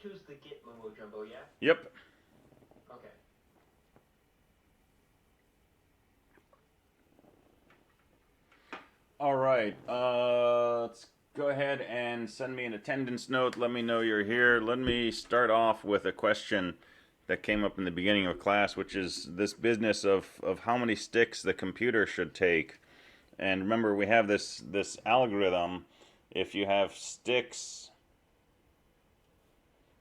2 is the git mumbo jumbo, yeah? Yep. Okay. All right. Let's go ahead and send me an attendance note. Let me know you're here. Let me start off with a question that came up in the beginning of class, which is this business of how many sticks the computer should take. And remember, we have this algorithm. If you have sticks,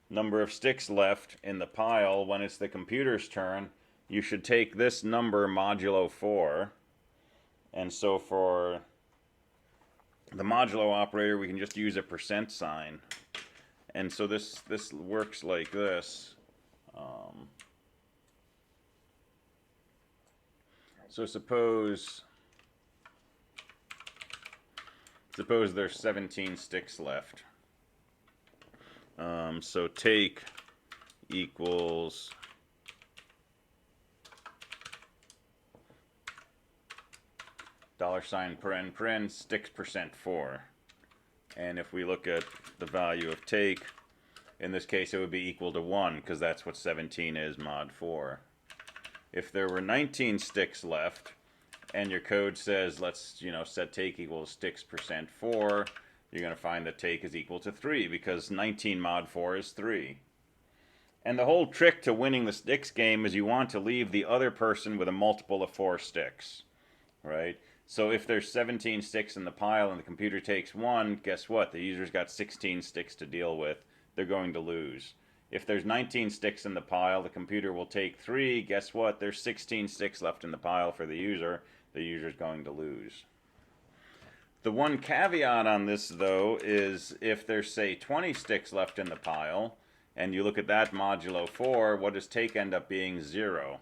number of sticks left in the pile when it's the computer's turn, you should take this number modulo 4. And so for the modulo operator, we can just use a percent sign. And so this works like this. So suppose there's 17 sticks left. So take equals $paren sticks percent 4. And if we look at the value of take, in this case it would be equal to 1, because that's what 17 is mod 4. If there were 19 sticks left, and your code says, let's set take equals sticks percent 4, you're going to find that take is equal to 3, because 19 mod 4 is 3. And the whole trick to winning the sticks game is you want to leave the other person with a multiple of 4 sticks, right? So if there's 17 sticks in the pile and the computer takes 1, guess what? The user's got 16 sticks to deal with. They're going to lose. If there's 19 sticks in the pile, the computer will take 3. Guess what? There's 16 sticks left in the pile for the user. The user's going to lose. The one caveat on this, though, is if there's, say, 20 sticks left in the pile, and you look at that modulo 4, what does take end up being? 0,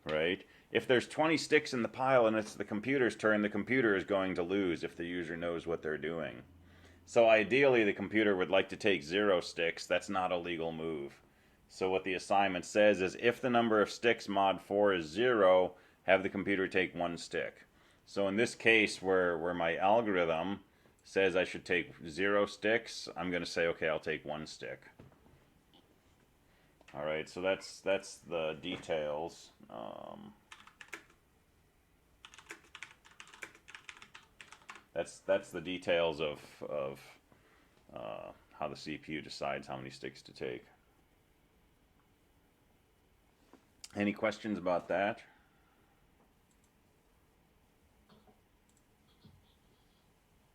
right? If there's 20 sticks in the pile and it's the computer's turn, the computer is going to lose if the user knows what they're doing. So ideally, the computer would like to take 0 sticks. That's not a legal move. So what the assignment says is if the number of sticks mod 4 is 0, have the computer take 1 stick. So in this case, where my algorithm says I should take 0 sticks, I'm going to say, okay, I'll take 1 stick. All right, so that's the details. That's the details of how the CPU decides how many sticks to take. Any questions about that?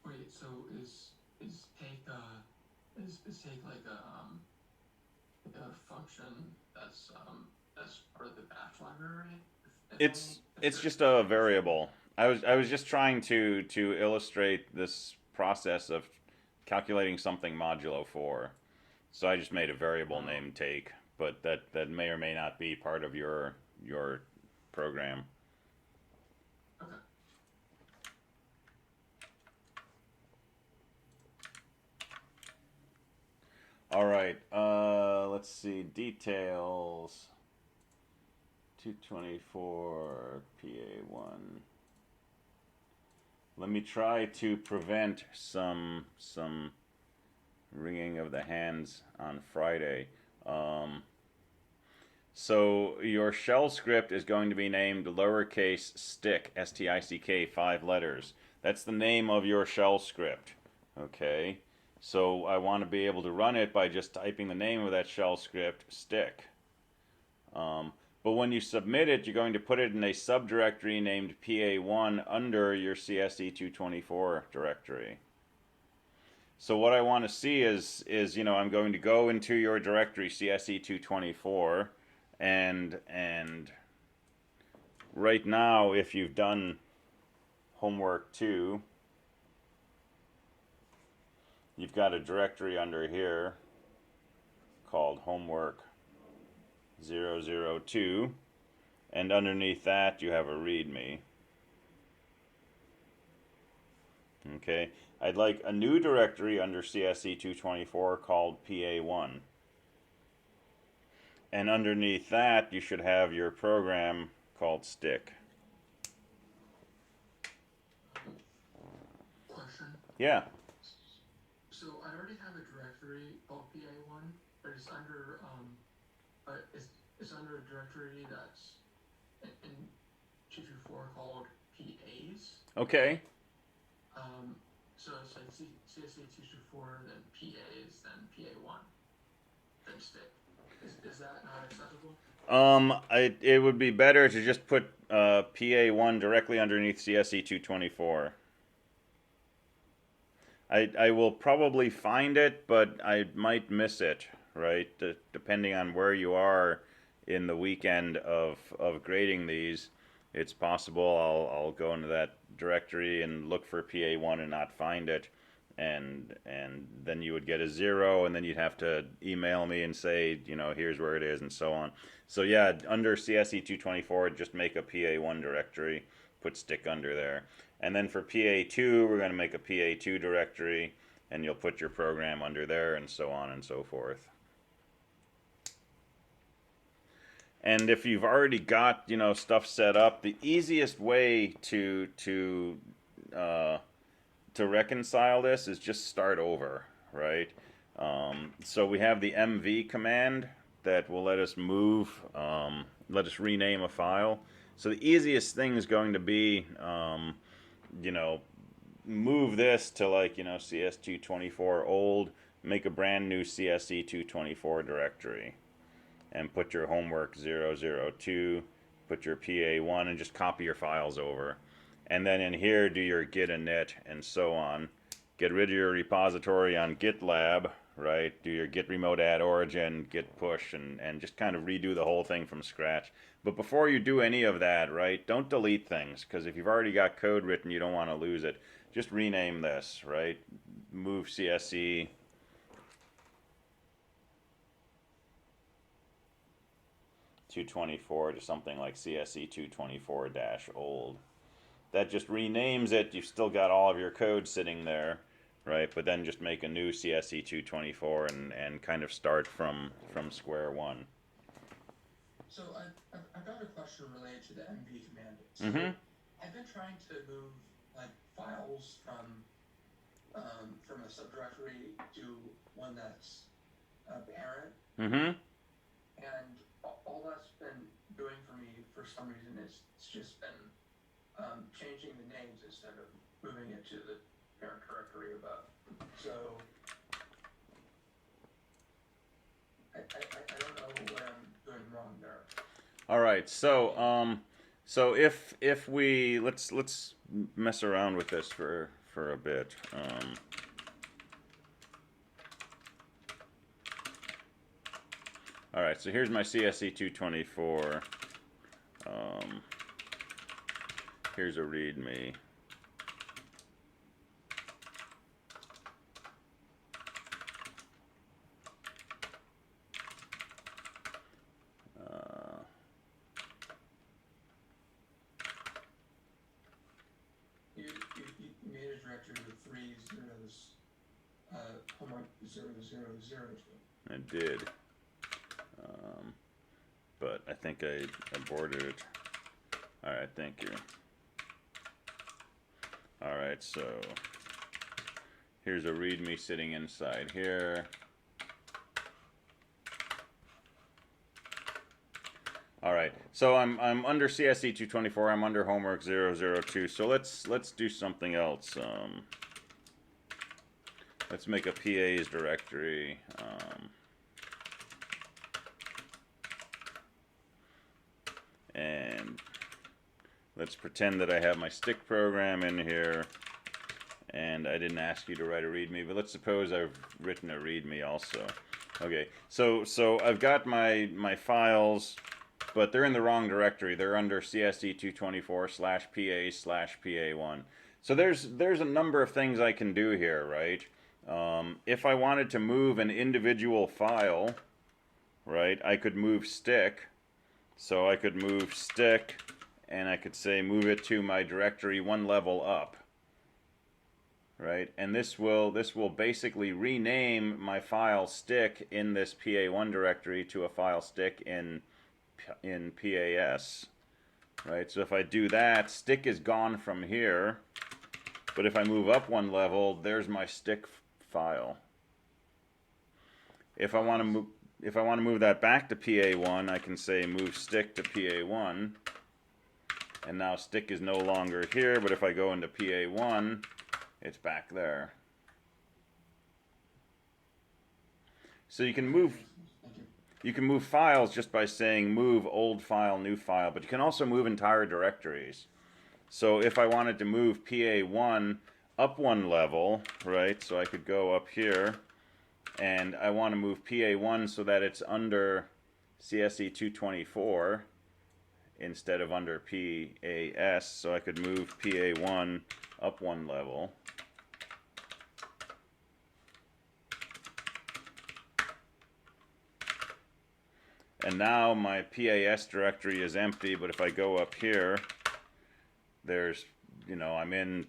Wait, so is take take like a function that's part of the bash library? It's just a variable. I was just trying to illustrate this process of calculating something modulo 4. So I just made a variable named take, but that may or may not be part of your program. Okay. All right. Let's see details. 224 PA1. Let me try to prevent some wringing of the hands on Friday. So your shell script is going to be named lowercase stick, S-T-I-C-K, 5 letters. That's the name of your shell script. Okay. So I want to be able to run it by just typing the name of that shell script, stick. But when you submit it, you're going to put it in a subdirectory named PA1 under your CSE224 directory. So what I want to see is I'm going to go into your directory CSE224, and right now, if you've done homework 2, you've got a directory under here called homework 002, and underneath that you have a readme. Okay, I'd like a new directory under CSE224 called PA1, and underneath that you should have your program called stick. Question. Yeah. So I already have a directory called PA1, but it's under it's under a directory that's in 224 called PAs. Okay. So it's like CSE224, then PAs, then PA1, then stick. Is that not acceptable? It would be better to just put PA1 directly underneath CSE224. I will probably find it, but I might miss it, right? Depending on where you are in the weekend of grading these, it's possible I'll go into that directory and look for PA1 and not find it, and then you would get a 0, and then you'd have to email me and say, you know, here's where it is, and so on. So yeah, under CSE224, just make a PA1 directory, put stick under there. And then for PA2, we're going to make a PA2 directory, and you'll put your program under there, and so on and so forth. And if you've already got, you know, stuff set up, the easiest way to reconcile this is just start over, right? So we have the mv command that will let us move, let us rename a file. So the easiest thing is going to be, you know, move this to, like, you know, CS224 old, make a brand new CSE224 directory, and put your homework 002, put your PA1, and just copy your files over. And then in here, do your git init and so on. Get rid of your repository on GitLab, right? Do your git remote add origin, git push, and just kind of redo the whole thing from scratch. But before you do any of that, right, don't delete things, because if you've already got code written, you don't want to lose it. Just rename this, right? Move CSE. (224) to something like CSE224-old. That just renames it. You've still got all of your code sitting there, right? But then just make a new CSE224 and kind of start from square one. So I've got a question related to the mv command. So I've been trying to move like files from a subdirectory to one that's a parent. And all that's been doing for me for some reason is it's just been changing the names instead of moving it to the parent directory above. So I don't know what I'm doing wrong there. All right, so so if we let's mess around with this for a bit. All right, so here's my CSE224. Here's a README. You made a directory with 3 zeros, homework 0002. I did. But I think I aborted it. All right, thank you. All right, so here's a README sitting inside here. All right, so I'm under CSE224. I'm under homework 002. So let's do something else. Let's make a PA's directory. And let's pretend that I have my stick program in here, and I didn't ask you to write a README, but let's suppose I've written a README also. Okay, so I've got my files, but they're in the wrong directory. They're under CSE224/PA/PA1. So there's a number of things I can do here, right? If I wanted to move an individual file, right, I could move stick. So I could move stick, and I could say move it to my directory one level up, right? And this will basically rename my file stick in this PA1 directory to a file stick in PAS, right? So if I do that, stick is gone from here, but if I move up one level, there's my stick file. If I want to move, if I want to move that back to PA1, I can say move stick to PA1. And now stick is no longer here, but if I go into PA1, it's back there. So you can move files just by saying move old file, new file, but you can also move entire directories. So if I wanted to move PA1 up one level, right, so I could go up here, and I want to move PA1 so that it's under CSE224 instead of under PAS, so I could move PA1 up one level. And now my PAS directory is empty, but if I go up here, there's, I'm in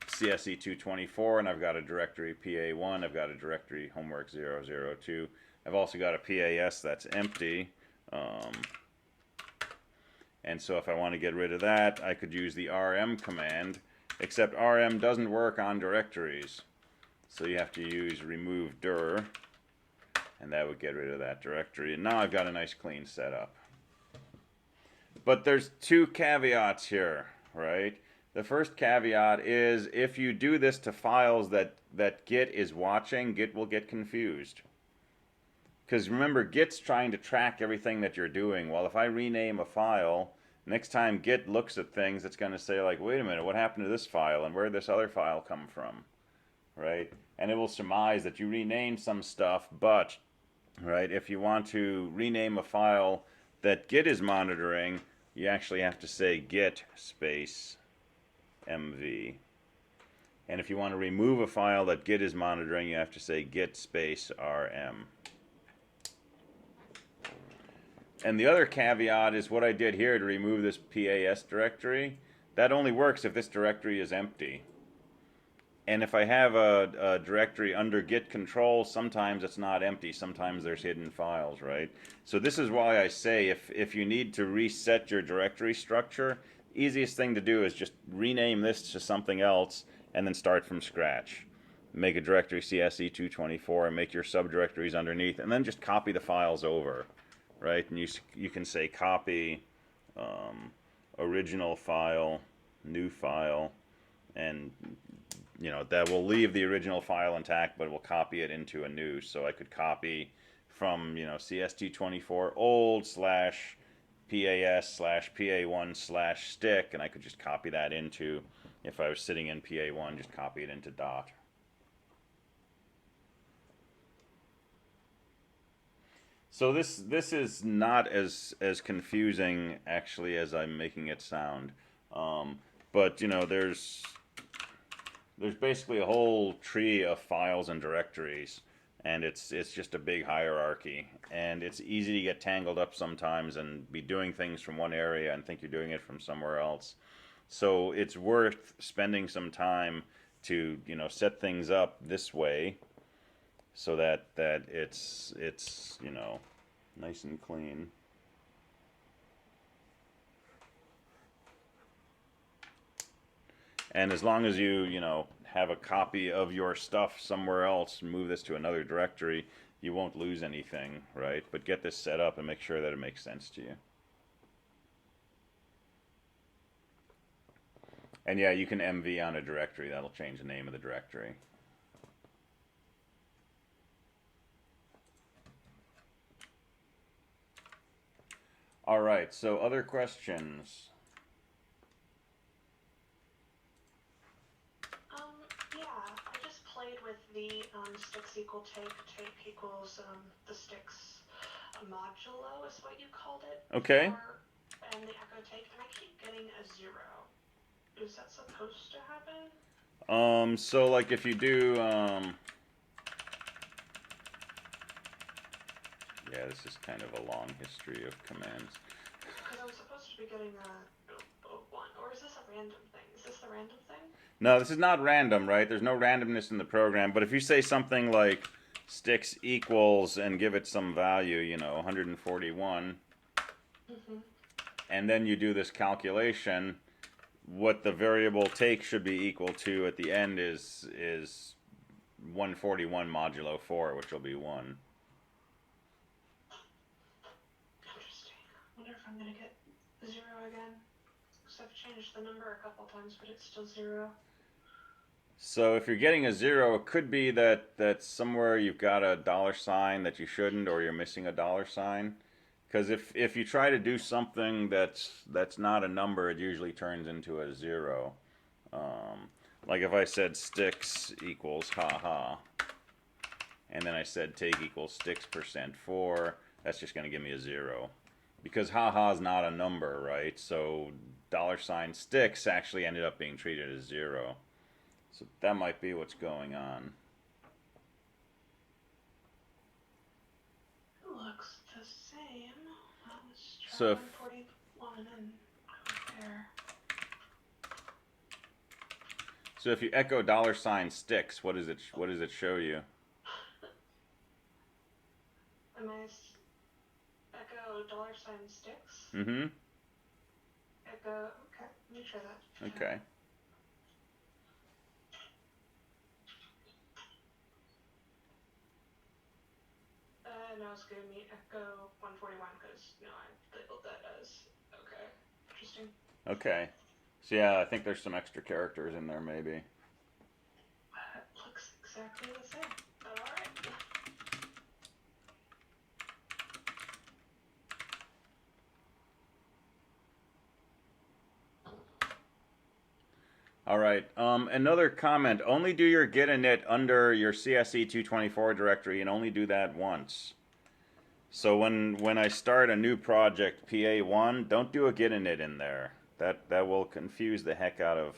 CSE224, and I've got a directory PA1, I've got a directory homework 002. I've also got a PAS that's empty. And so if I want to get rid of that, I could use the rm command, except rm doesn't work on directories. So you have to use remove dir, and that would get rid of that directory. And now I've got a nice clean setup. But there's two caveats here, right? The first caveat is if you do this to files that Git is watching, Git will get confused. Because remember, Git's trying to track everything that you're doing. Well, if I rename a file, next time Git looks at things, it's going to say, like, wait a minute, what happened to this file, and where did this other file come from, right? And it will surmise that you renamed some stuff, but, right, if you want to rename a file that Git is monitoring, you actually have to say git space mv. And if you want to remove a file that Git is monitoring, you have to say git space rm. And the other caveat is what I did here to remove this PAS directory. That only works if this directory is empty. And if I have a directory under Git control, sometimes it's not empty. Sometimes there's hidden files, right? So this is why I say if you need to reset your directory structure, easiest thing to do is just rename this to something else and then start from scratch. Make a directory CSE224 and make your subdirectories underneath, and then just copy the files over, right? And you can say copy original file, new file, and that will leave the original file intact, but it will copy it into a new. So I could copy from CST24 old / PAS / PA1 / stick, and I could just copy that into, if I was sitting in PA1, just copy it into dot. So this is not as confusing actually as I'm making it sound, but there's basically a whole tree of files and directories, and it's just a big hierarchy, and it's easy to get tangled up sometimes and be doing things from one area and think you're doing it from somewhere else. So it's worth spending some time to set things up this way, so that it's nice and clean. And as long as you have a copy of your stuff somewhere else, move this to another directory, you won't lose anything, right? But get this set up and make sure that it makes sense to you. And yeah, you can MV on a directory. That'll change the name of the directory. All right, so other questions? Yeah, I just played with the sticks equal take equals the sticks modulo is what you called it. Okay. And the echo take, and I keep getting a 0. Is that supposed to happen? So like if you do, yeah, this is kind of a long history of commands. Because I was supposed to be getting a 1, or is this a random thing? Is this the random thing? No, this is not random, right? There's no randomness in the program, but if you say something like sticks equals and give it some value, 141, and then you do this calculation, what the variable take should be equal to at the end is 141 modulo 4, which will be 1. I'm gonna get 0 again. Because I've changed the number a couple times, but it's still 0. So if you're getting a 0, it could be that somewhere you've got a $sign that you shouldn't, or you're missing a $sign. Because if you try to do something that's not a number, it usually turns into a 0. Like if I said sticks equals haha, and then I said take equals sticks %4, that's just going to give me a 0. Because haha is not a number, right? So $sticks actually ended up being treated as 0. So that might be what's going on. It looks the same. Let's try So if, 141 and compare. so if you echo $sticks, what does it show you? Am I echo $sticks? Mm-hmm. Echo. Okay, let me try that. Okay. Now it's giving me echo 141 because I labeled that as okay. Interesting. Okay. So yeah, I think there's some extra characters in there maybe. It looks exactly the same. Alright. All right. Another comment. Only do your git init under your CSE224 directory, and only do that once. So when I start a new project, PA1, don't do a git init in there. That will confuse the heck out of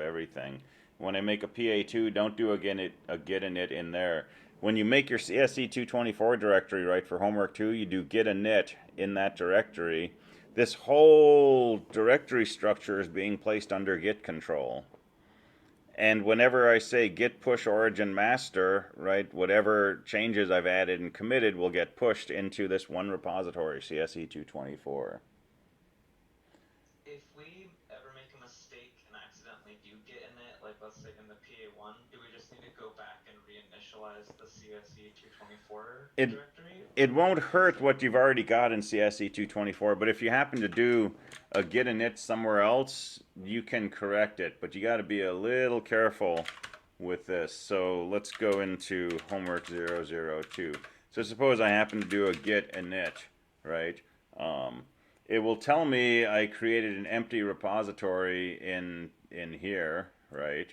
everything. When I make a PA2, don't do a git init in there. When you make your CSE224 directory, right, for homework 2, you do git init in that directory. This whole directory structure is being placed under git control. And whenever I say git push origin master, right, whatever changes I've added and committed will get pushed into this one repository, CSE224. If we ever make a mistake and accidentally do git init, like let's say in the PA1, do we just need to go back and reinitialize the CSE224 directory? It won't hurt what you've already got in CSE224, but if you happen to do a git init somewhere else, you can correct it, but you got to be a little careful with this. So let's go into homework 002. So suppose I happen to do a git init, right? It will tell me I created an empty repository in here, right?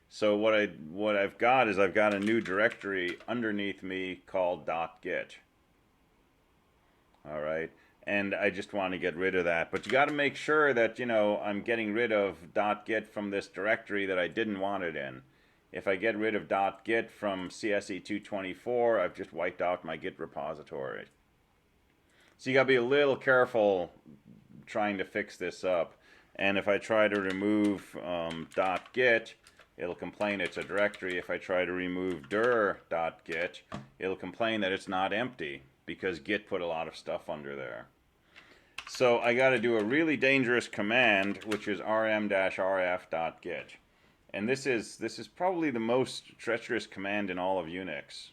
So what I've got is I've got a new directory underneath me called .git. All right, and I just want to get rid of that. But you got to make sure that I'm getting rid of .git from this directory that I didn't want it in. If I get rid of .git from CSE224, I've just wiped out my Git repository. So you got to be a little careful trying to fix this up. And if I try to remove .git, it'll complain it's a directory. If I try to remove dir.git, it'll complain that it's not empty because Git put a lot of stuff under there. So I got to do a really dangerous command, which is rm-rf.git. And this is probably the most treacherous command in all of Unix,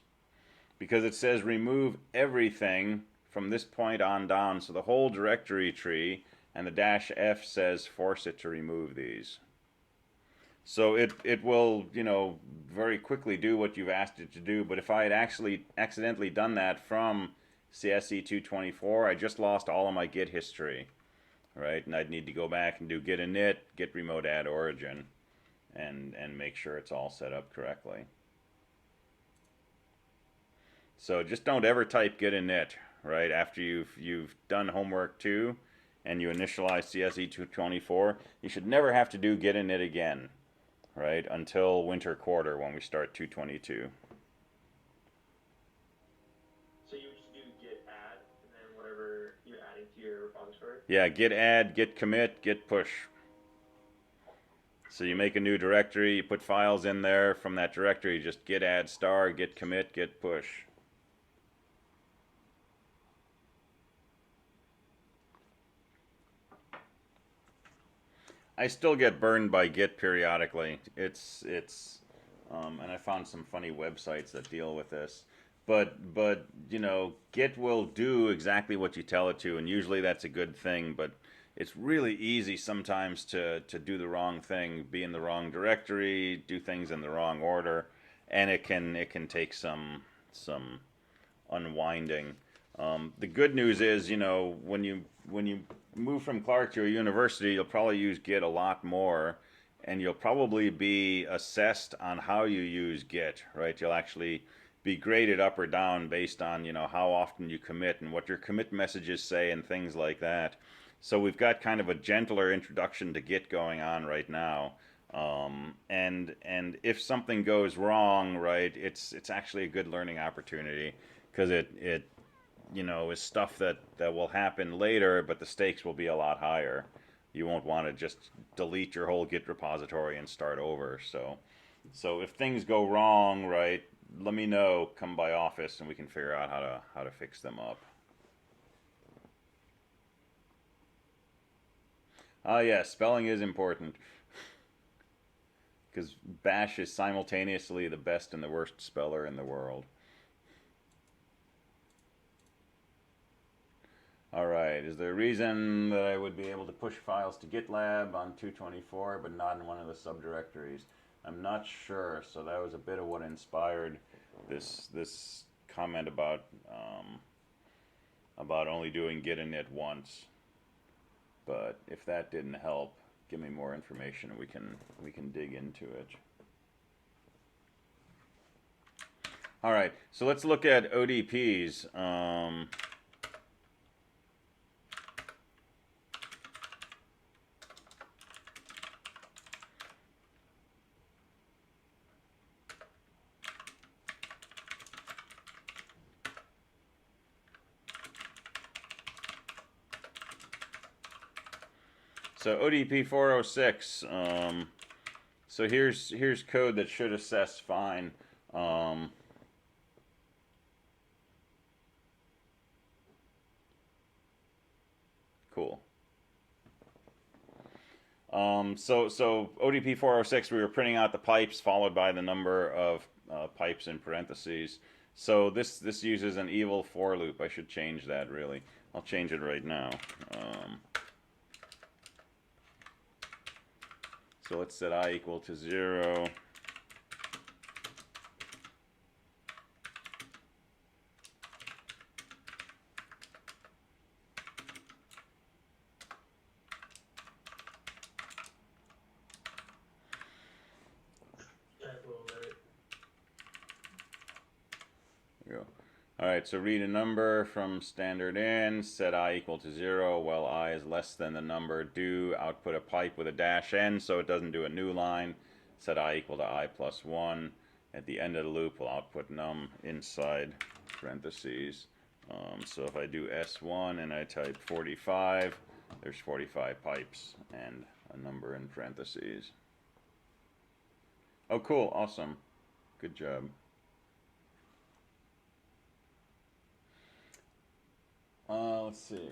because it says remove everything from this point on down, so the whole directory tree, and the -f says force it to remove these. So it will, very quickly do what you've asked it to do, but if I had actually accidentally done that from CSE224, I just lost all of my Git history, right? And I'd need to go back and do git init, git remote add origin, and make sure it's all set up correctly. So just don't ever type git init, right? After you've done homework 2 and you initialize CSE224, you should never have to do git init again, right? Until winter quarter when we start 222. So you just do git add and then whatever you're adding to your repository? Yeah, git add, git commit, git push. So you make a new directory, you put files in there. From that directory, just git add star, git commit, git push. I still get burned by Git periodically. And I found some funny websites that deal with this. but you know, Git will do exactly what you tell it to, and usually that's a good thing. But it's really easy sometimes to do the wrong thing, be in the wrong directory, do things in the wrong order, and it can take some unwinding. The good news is, you know, when you move from Clark to a university, you'll probably use Git a lot more, and you'll probably be assessed on how you use Git, right? You'll actually be graded up or down based on, you know, how often you commit and what your commit messages say and things like that. So we've got kind of a gentler introduction to Git going on right now. And if something goes wrong, right, it's actually a good learning opportunity because it you know is stuff that will happen later, but the stakes will be a lot higher. You won't want to just delete your whole Git repository and start over. So if things go wrong, right, let me know. Come by office and we can figure out how to fix them up. Ah, yeah, spelling is important because Bash is simultaneously the best and the worst speller in the world. Alright, is there a reason that I would be able to push files to GitLab on 224 but not in one of the subdirectories? I'm not sure, so that was a bit of what inspired this comment about only doing git init once. But if that didn't help, give me more information and we can dig into it. Alright, so let's look at ODPs. So ODP 406. So here's code that should assess fine. Cool. So ODP 406, we were printing out the pipes followed by the number of pipes in parentheses. So this uses an evil for loop. I should change that really. I'll change it right now. So let's set I equal to 0. There we go. Alright, so read a number from standard in, set I equal to 0, while I is less than the number, do output a pipe with a dash n so it doesn't do a new line, set I equal to I plus 1. At the end of the loop, we'll output num inside parentheses. So if I do S1 and I type 45, there's 45 pipes and a number in parentheses. Oh, cool, awesome. Good job. Let's see.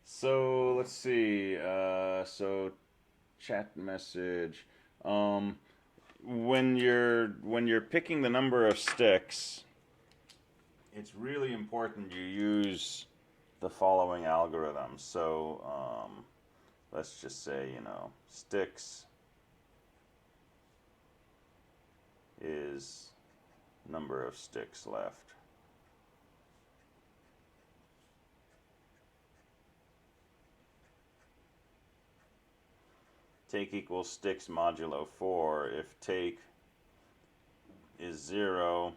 So let's see. So chat message. When you're picking the number of sticks, it's really important you use the following algorithm. So let's just say, you know, sticks is number of sticks left. Take equals sticks modulo 4. If take is 0,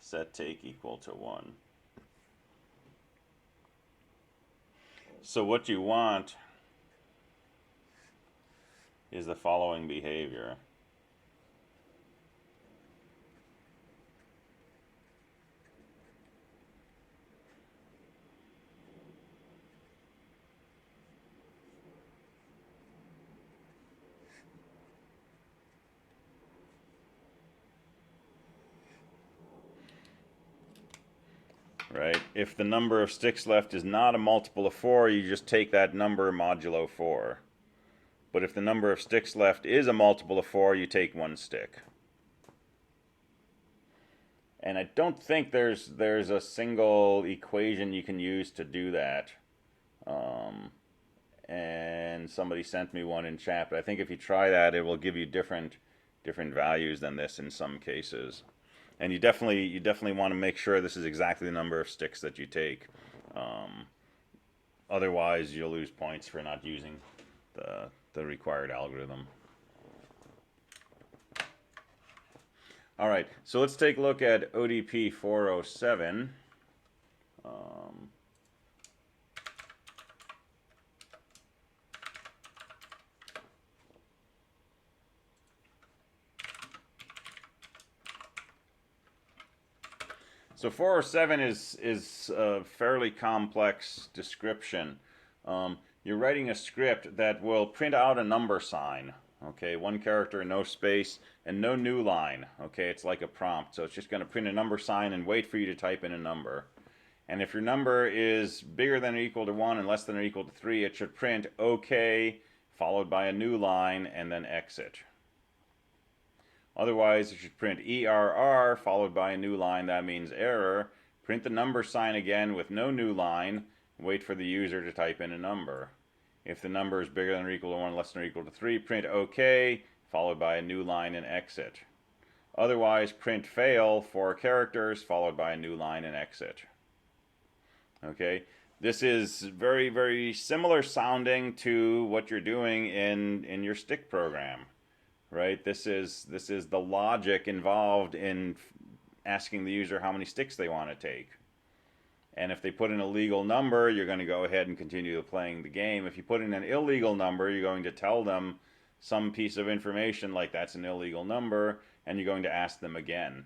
set take equal to 1. So what you want is the following behavior. right? If the number of sticks left is not a multiple of 4, you just take that number modulo 4. But if the number of sticks left is a multiple of 4, you take 1 stick. And I don't think there's a single equation you can use to do that. And somebody sent me one in chat, but I think if you try that, it will give you different values than this in some cases. And you definitely want to make sure this is exactly the number of sticks that you take. Otherwise, you'll lose points for not using the required algorithm. All right, so let's take a look at ODP 407. So 407 is a fairly complex description. You're writing a script that will print out a number sign. Okay, 1 character, no space, and no new line. Okay, it's like a prompt. So it's just going to print a number sign and wait for you to type in a number. And if your number is bigger than or equal to 1 and less than or equal to 3, it should print OK, followed by a new line, and then exit. Otherwise, it should print ERR, followed by a new line. That means error. Print the number sign again with no new line. Wait for the user to type in a number. If the number is bigger than or equal to 1, less than or equal to 3, print OK, followed by a new line and exit. Otherwise, print fail, 4 characters, followed by a new line and exit. Okay, this is very, very similar sounding to what you're doing in your stick program, right? This is the logic involved in asking the user how many sticks they want to take. And if they put in a legal number, you're going to go ahead and continue playing the game. If you put in an illegal number, you're going to tell them some piece of information like that's an illegal number, and you're going to ask them again.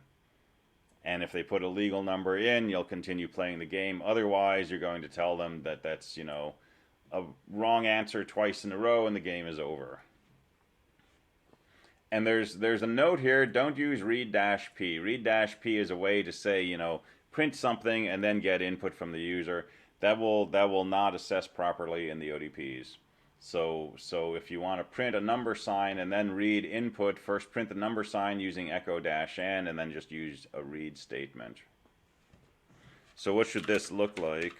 And if they put a legal number in, you'll continue playing the game. Otherwise, you're going to tell them that that's, you know, a wrong answer twice in a row and the game is over. And there's a note here, don't use read-p. Read-p is a way to say, you know, print something and then get input from the user. That will not assess properly in the ODPs. So if you want to print a number sign and then read input, first print the number sign using echo-n and then just use a read statement. So what should this look like?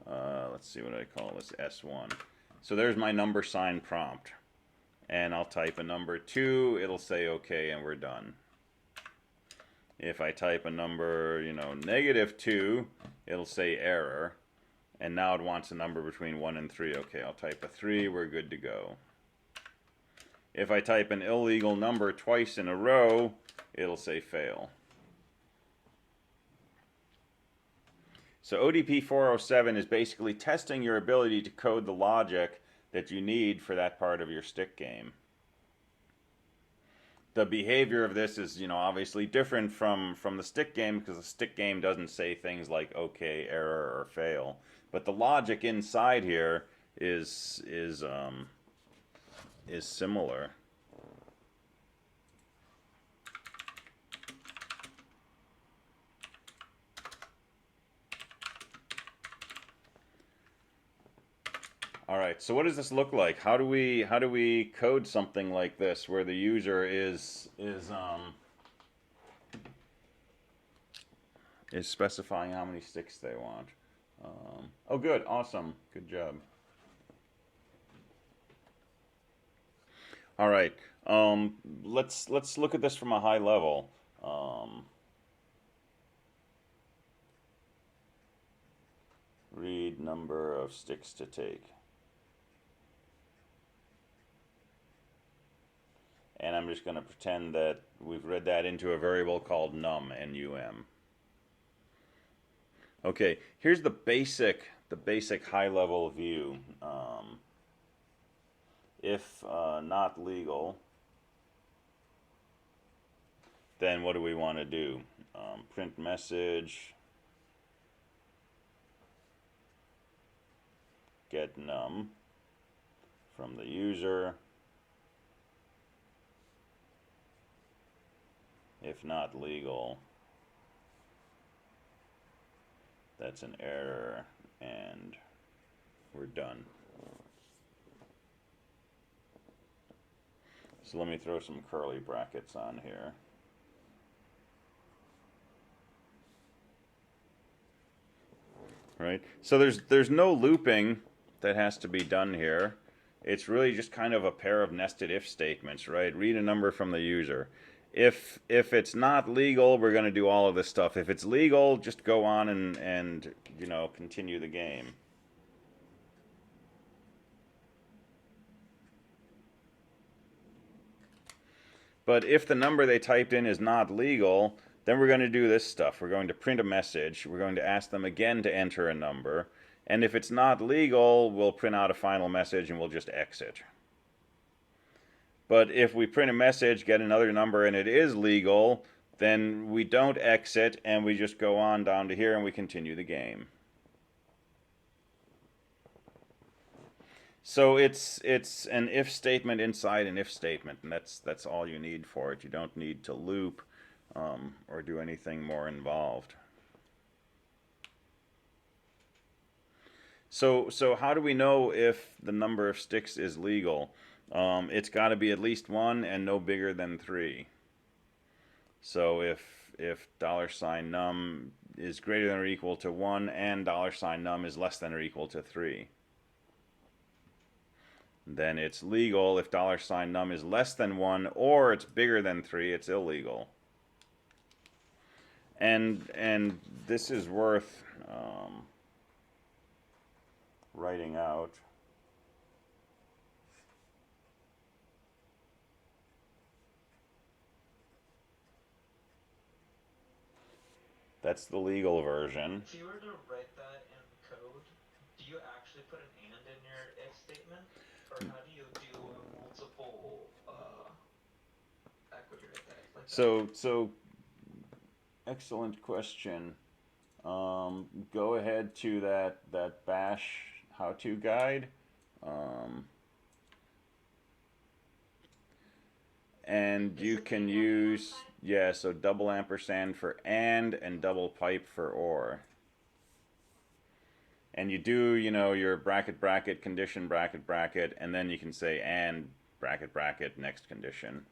Let's see what I call this, S1. So there's my number sign prompt. And I'll type a number 2, it'll say OK, and we're done. If I type a number, you know, -2, it'll say error. And now it wants a number between 1 and 3. Okay, I'll type a 3, we're good to go. If I type an illegal number twice in a row, it'll say fail. So ODP 407 is basically testing your ability to code the logic that you need for that part of your stick game. The behavior of this is, you know, obviously different from the stick game, because the stick game doesn't say things like OK, error, or fail. But the logic inside here is similar. All right, so what does this look like? How do we code something like this where the user is specifying how many sticks they want? Oh, good, awesome, good job. All right, let's look at this from a high level. Read number of sticks to take. And I'm just going to pretend that we've read that into a variable called num, N-U-M. Okay, here's the basic high-level view. If not legal, then what do we want to do? Print message, get num from the user. If not legal, That's an error, and we're done. So let me throw some curly brackets on here. Right? So there's no looping that has to be done here. It's really just kind of a pair of nested if statements, right? Read a number from the user. If it's not legal, we're going to do all of this stuff. If it's legal, just go on and you know, continue the game. But if the number they typed in is not legal, then we're going to do this stuff. We're going to print a message. We're going to ask them again to enter a number. And if it's not legal, we'll print out a final message and we'll just exit. But if we print a message, get another number, and it is legal, then we don't exit and we just go on down to here and we continue the game. So it's an if statement inside an if statement, and that's all you need for it. You don't need to loop or do anything more involved. So how do we know if the number of sticks is legal? It's got to be at least 1 and no bigger than 3. So if $num is greater than or equal to 1 and $num is less than or equal to 3, then it's legal. If $num is less than 1 or it's bigger than 3, it's illegal. And this is worth writing out. That's the legal version. If you were to write that in code, do you actually put an and in your if statement? Or how do you do multiple equity right there? Like So excellent question. Go ahead to that bash how-to guide. And you can use, yeah, so double ampersand for and double pipe for or. And you do, you know, your bracket, bracket, condition, bracket, bracket, and then you can say and bracket, bracket, next condition.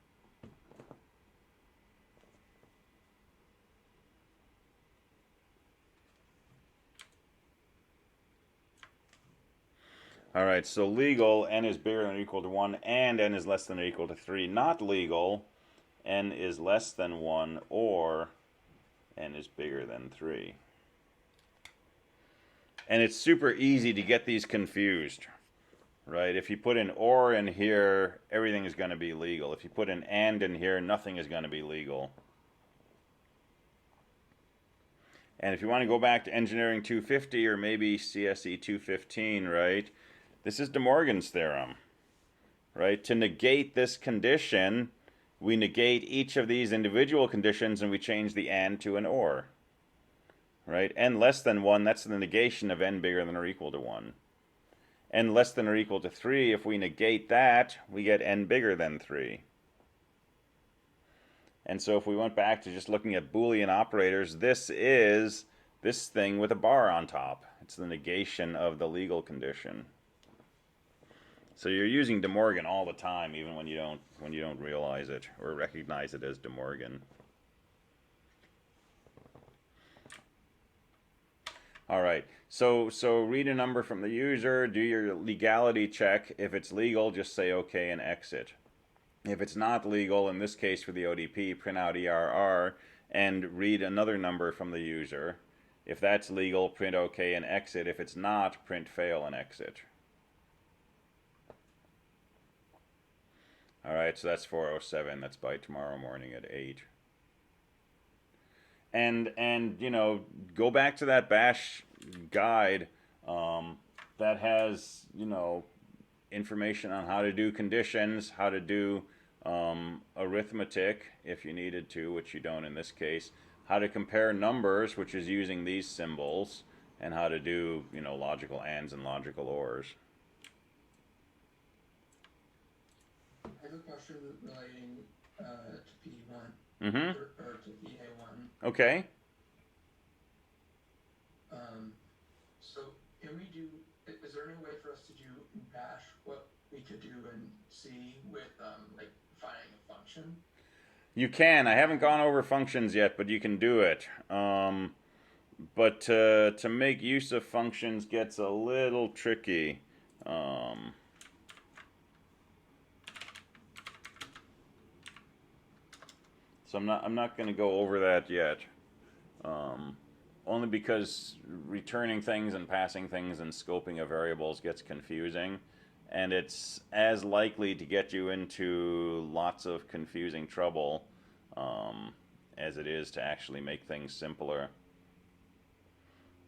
All right, so legal, n is bigger than or equal to 1, and n is less than or equal to 3. Not legal, n is less than 1, or n is bigger than 3. And it's super easy to get these confused, right? If you put an or in here, everything is going to be legal. If you put an and in here, nothing is going to be legal. And if you want to go back to Engineering 250 or maybe CSE 215, right? This is De Morgan's theorem, right? To negate this condition, we negate each of these individual conditions and we change the and to an or, right? N less than 1, that's the negation of n bigger than or equal to 1. N less than or equal to 3, if we negate that, we get n bigger than 3. And so if we went back to just looking at Boolean operators, this is this thing with a bar on top. It's the negation of the legal condition. So you're using De Morgan all the time, even when you don't realize it or recognize it as De Morgan. All right. So read a number from the user, do your legality check. If it's legal, just say OK and exit. If it's not legal, in this case for the ODP, print out ERR and read another number from the user. If that's legal, print OK and exit. If it's not, print fail and exit. All right, so that's 4:07. That's by tomorrow morning at 8. And you know, go back to that bash guide that has, you know, information on how to do conditions, how to do arithmetic if you needed to, which you don't in this case, how to compare numbers, which is using these symbols, and how to do, you know, logical ands and logical ors. I have a question relating to P1 Mm-hmm. or to EA1. Okay. So can we do? Is there any way for us to do in Bash what we could do in C with like defining a function? You can. I haven't gone over functions yet, but you can do it. But to make use of functions gets a little tricky. So I'm not going to go over that yet. Only because returning things and passing things and scoping of variables gets confusing, and it's as likely to get you into lots of confusing trouble as it is to actually make things simpler.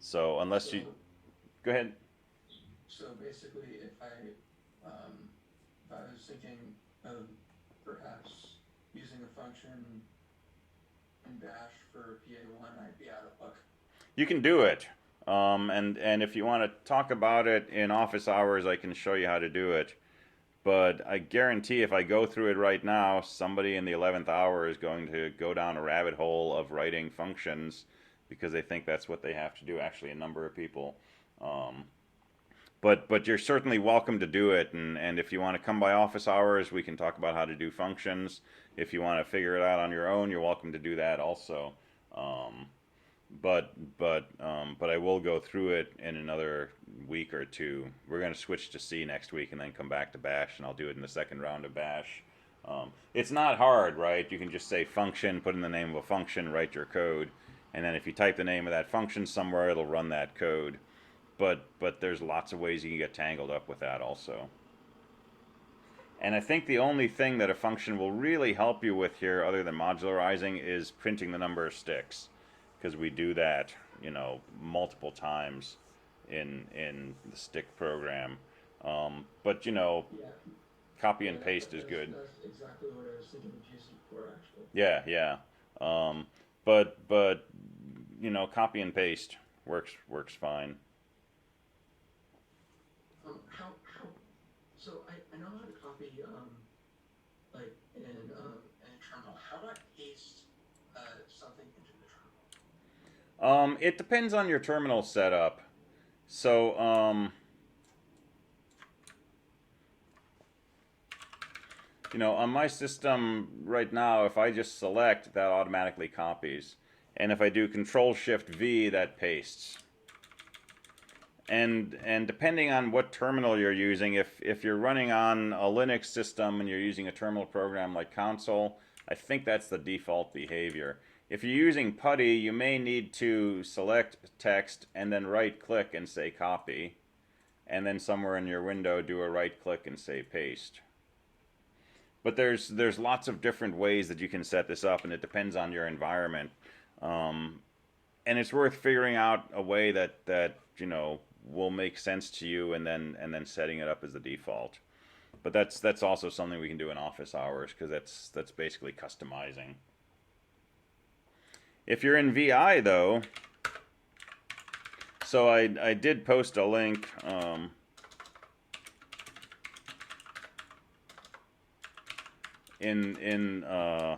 So unless you go ahead. So basically, if I was thinking of perhaps using a function in Bash for PA1, I'd be out of luck. You can do it. And if you want to talk about it in office hours, I can show you how to do it. But I guarantee if I go through it right now, somebody in the 11th hour is going to go down a rabbit hole of writing functions because they think that's what they have to do. Actually, a number of people. But you're certainly welcome to do it. And if you want to come by office hours, we can talk about how to do functions. If you want to figure it out on your own, you're welcome to do that also. But I will go through it in another week or two. We're going to switch to C next week and then come back to Bash, and I'll do it in the second round of Bash. It's not hard, right? You can just say function, put in the name of a function, write your code, and then if you type the name of that function somewhere, it'll run that code. But there's lots of ways you can get tangled up with that also. And I think the only thing that a function will really help you with here, other than modularizing, is printing the number of sticks. Because we do that, multiple times in the stick program. But Yeah. copy and paste is good. That's exactly what I was thinking of using for, actually. Yeah. But copy and paste works fine. How so I know how to copy like in terminal. How do I paste something into the terminal? It depends on your terminal setup. So on my system right now, if I just select, that automatically copies. And if I do Control-Shift-V, that pastes. And depending on what terminal you're using, if you're running on a Linux system and you're using a terminal program like Console, I think that's the default behavior. If you're using PuTTY, you may need to select text and then right-click and say copy. And then somewhere in your window, do a right-click and say paste. But there's lots of different ways that you can set this up, and it depends on your environment. And it's worth figuring out a way that will make sense to you, and then setting it up as the default. But that's also something we can do in office hours, because that's basically customizing. If you're in VI though, so I did post a link. In the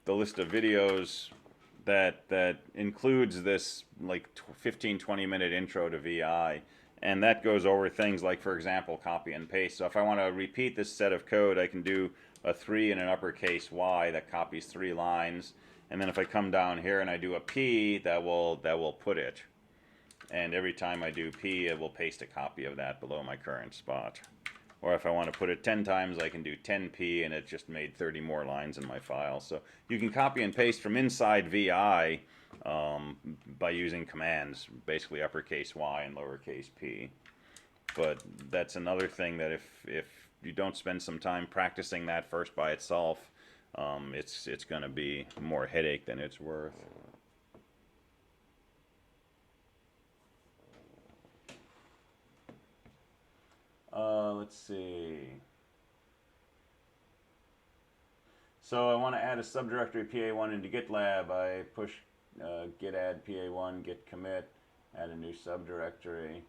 list of videos that includes this like 15-20 minute intro to VI, and that goes over things like, for example, copy and paste. So if I want to repeat this set of code, I can do a 3 and an uppercase Y that copies 3 lines, and then if I come down here and I do a P, that will put it, and every time I do P, it will paste a copy of that below my current spot. Or if I want to put it 10 times, I can do 10p, and it just made 30 more lines in my file. So you can copy and paste from inside VI by using commands, basically uppercase Y and lowercase p. But that's another thing that if you don't spend some time practicing that first by itself, it's going to be more headache than it's worth. Let's see. So I want to add a subdirectory PA1 into GitLab. I push git add PA1, git commit, add a new subdirectory,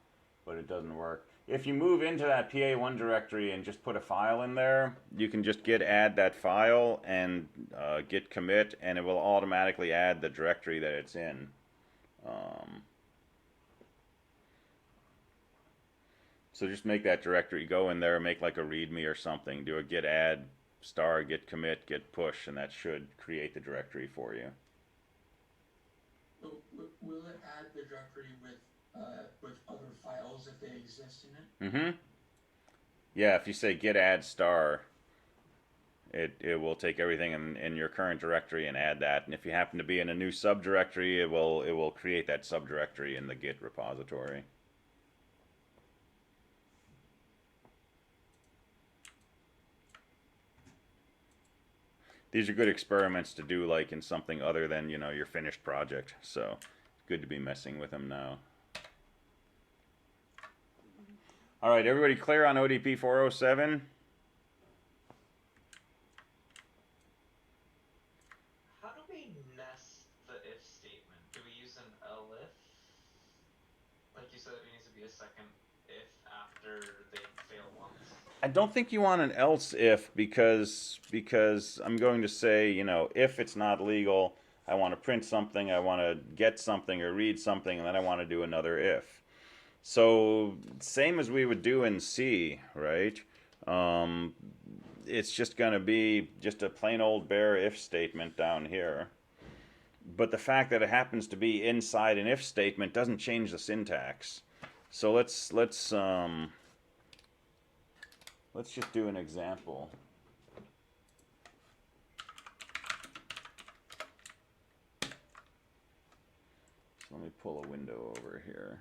but it doesn't work. If you move into that PA1 directory and just put a file in there, you can just git add that file and git commit, and it will automatically add the directory that it's in. So just make that directory, go in there, make like a readme or something, do a git add star, git commit, git push, and that should create the directory for you. Will it add the directory with other files if they exist in it? Mm-hmm. Yeah, if you say git add star, it will take everything in your current directory and add that. And if you happen to be in a new subdirectory, it will create that subdirectory in the Git repository. These are good experiments to do like in something other than, you know, your finished project. So it's good to be messing with them now. All right, everybody clear on ODP 407? How do we nest the if statement? Do we use an elif? Like you said, there needs to be a second if after they fail once. I don't think you want an else if because I'm going to say, you know, if it's not legal, I want to print something, I want to get something or read something, and then I want to do another if. So same as we would do in C, right? It's just going to be just a plain old bare if statement down here. But the fact that it happens to be inside an if statement doesn't change the syntax. So let's just do an example. So let me pull a window over here.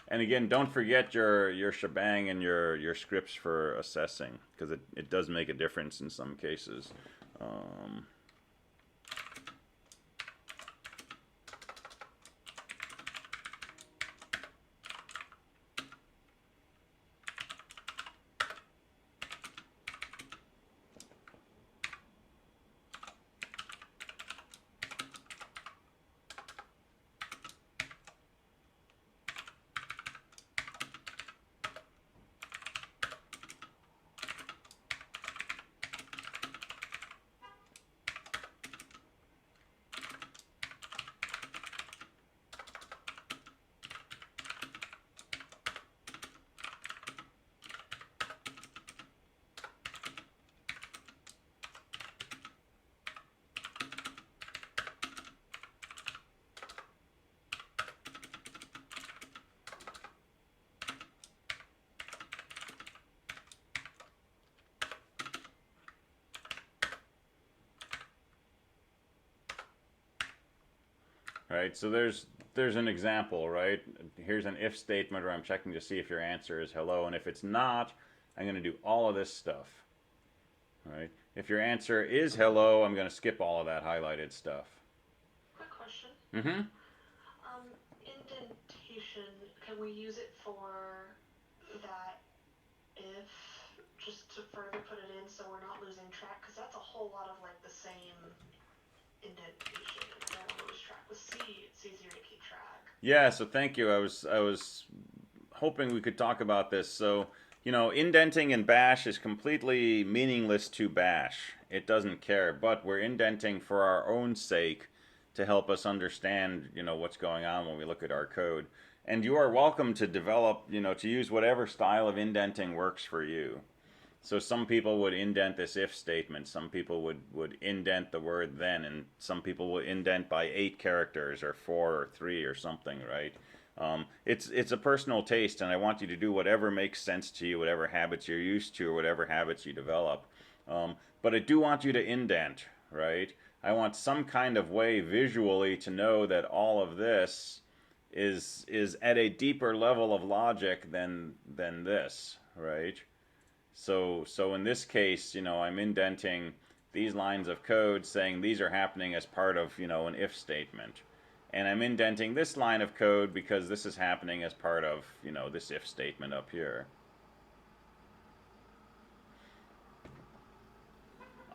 And again, don't forget your shebang and your scripts for assessing, because it does make a difference in some cases. Right, so there's an example, right? Here's an if statement where I'm checking to see if your answer is hello, and if it's not, I'm going to do all of this stuff. Right? If your answer is hello, I'm going to skip all of that highlighted stuff. Quick question. Mm-hmm. Indentation, can we use it for that if, just to further put it in so we're not losing track? Because that's a whole lot of like the same indentation, and I don't want to lose track. With C, it's easier to keep track. Yeah, so thank you. I was hoping we could talk about this. So, you know, indenting in Bash is completely meaningless to Bash. It doesn't care, but we're indenting for our own sake to help us understand, you know, what's going on when we look at our code. And you are welcome to develop, you know, to use whatever style of indenting works for you. So some people would indent this if statement, some people would indent the word then, and some people would indent by 8 characters or 4 or 3 or something, right? It's a personal taste, and I want you to do whatever makes sense to you, whatever habits you're used to, or whatever habits you develop. But I do want you to indent, right? I want some kind of way visually to know that all of this is at a deeper level of logic than this, right? So in this case, you know, I'm indenting these lines of code saying these are happening as part of, you know, an if statement. And I'm indenting this line of code because this is happening as part of, you know, this if statement up here.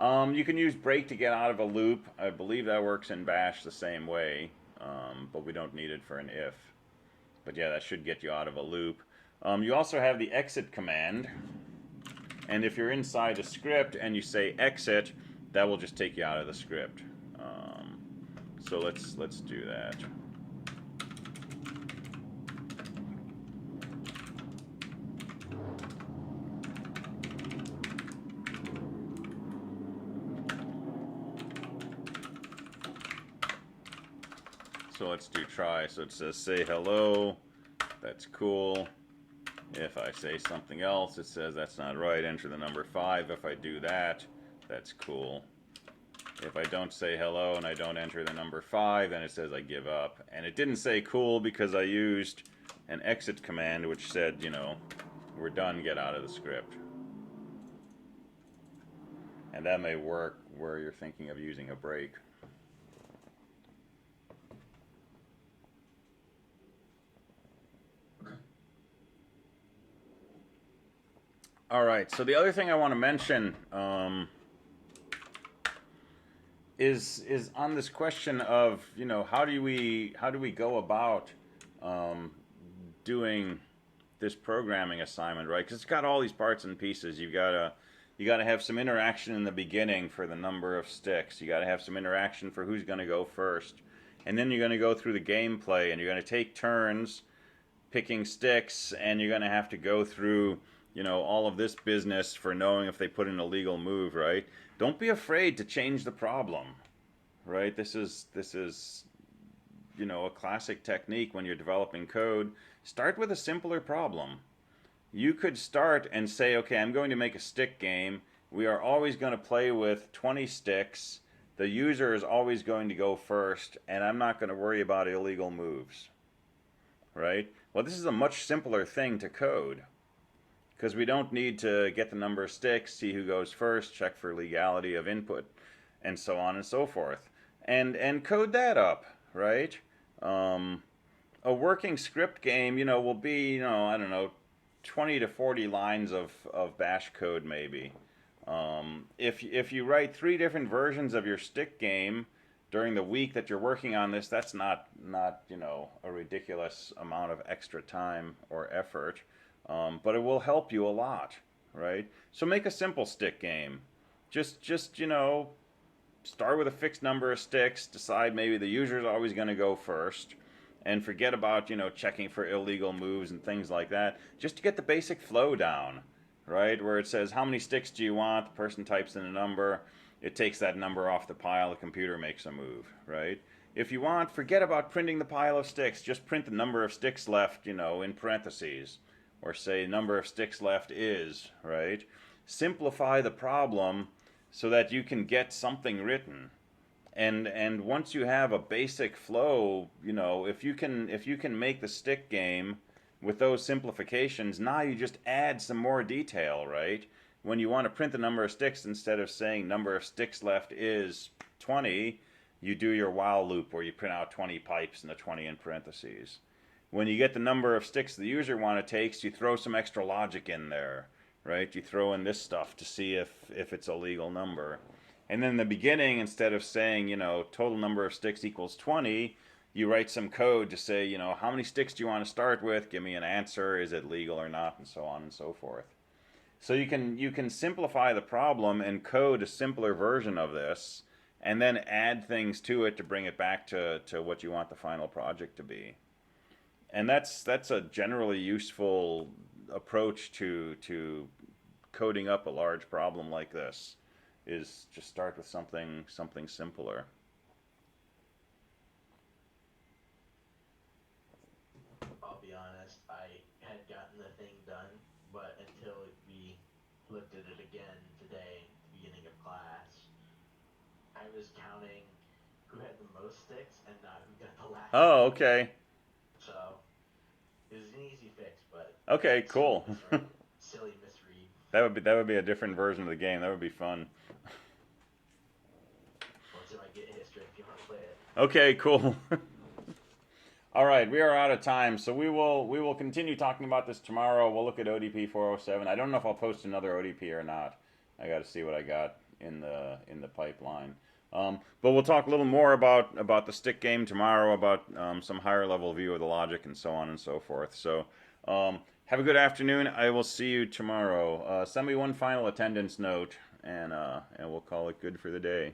You can use break to get out of a loop. I believe that works in Bash the same way, but we don't need it for an if. But yeah, that should get you out of a loop. You also have the exit command. And if you're inside a script and you say exit, that will just take you out of the script. So let's do that. So let's do try. So it says say hello. That's cool. If I say something else, it says that's not right. Enter the number 5. If I do that, that's cool. If I don't say hello and I don't enter the number 5, then it says I give up. And it didn't say cool because I used an exit command which said, you know, we're done, get out of the script. And that may work where you're thinking of using a break. All right, so the other thing I want to mention is on this question of, you know, how do we go about doing this programming assignment, right? Because it's got all these parts and pieces. You gotta have some interaction in the beginning for the number of sticks. You gotta have some interaction for who's gonna go first, and then you're gonna go through the gameplay, and you're gonna take turns picking sticks, and you're gonna have to go through, you know, all of this business for knowing if they put in a legal move, right? Don't be afraid to change the problem, right? This is, you know, a classic technique when you're developing code. Start with a simpler problem. You could start and say, okay, I'm going to make a stick game. We are always going to play with 20 sticks. The user is always going to go first, and I'm not going to worry about illegal moves, right? Well, this is a much simpler thing to code, because we don't need to get the number of sticks, see who goes first, check for legality of input, and so on and so forth. And code that up, right? A working script game, you know, will be, you know, I don't know, 20 to 40 lines of bash code maybe. If you write 3 different versions of your stick game during the week that you're working on this, that's not you know, a ridiculous amount of extra time or effort. But it will help you a lot, right? So make a simple stick game. Just you know, start with a fixed number of sticks, decide maybe the user is always going to go first, and forget about, you know, checking for illegal moves and things like that, just to get the basic flow down, right? Where it says, how many sticks do you want? The person types in a number. It takes that number off the pile. The computer makes a move, right? If you want, forget about printing the pile of sticks. Just print the number of sticks left, you know, in parentheses. Or say number of sticks left is, right? Simplify the problem so that you can get something written. And once you have a basic flow, you know, if you can make the stick game with those simplifications, now you just add some more detail, right? When you want to print the number of sticks, instead of saying number of sticks left is 20, you do your while loop where you print out 20 pipes and the 20 in parentheses. When you get the number of sticks the user takes, you throw some extra logic in there, right? You throw in this stuff to see if it's a legal number. And then in the beginning, instead of saying, you know, total number of sticks equals 20, you write some code to say, you know, how many sticks do you want to start with? Give me an answer. Is it legal or not? And so on and so forth. So you can simplify the problem and code a simpler version of this, and then add things to it to bring it back to what you want the final project to be. And that's a generally useful approach to coding up a large problem like this, is just start with something simpler. I'll be honest, I had gotten the thing done, but until we looked at it again today, at the beginning of class, I was counting who had the most sticks and not who got the last. Oh, okay. So it was an easy fix, but okay, cool. Silly misread. That would be a different version of the game. That would be fun. Once I get history, if you want to play it. Okay, cool. All right, we are out of time, so we will continue talking about this tomorrow. We'll look at ODP 407. I don't know if I'll post another ODP or not. I got to see what I got in the pipeline. But we'll talk a little more about the stick game tomorrow, about some higher level view of the logic and so on and so forth. So have a good afternoon. I will see you tomorrow. Send me one final attendance note and we'll call it good for the day.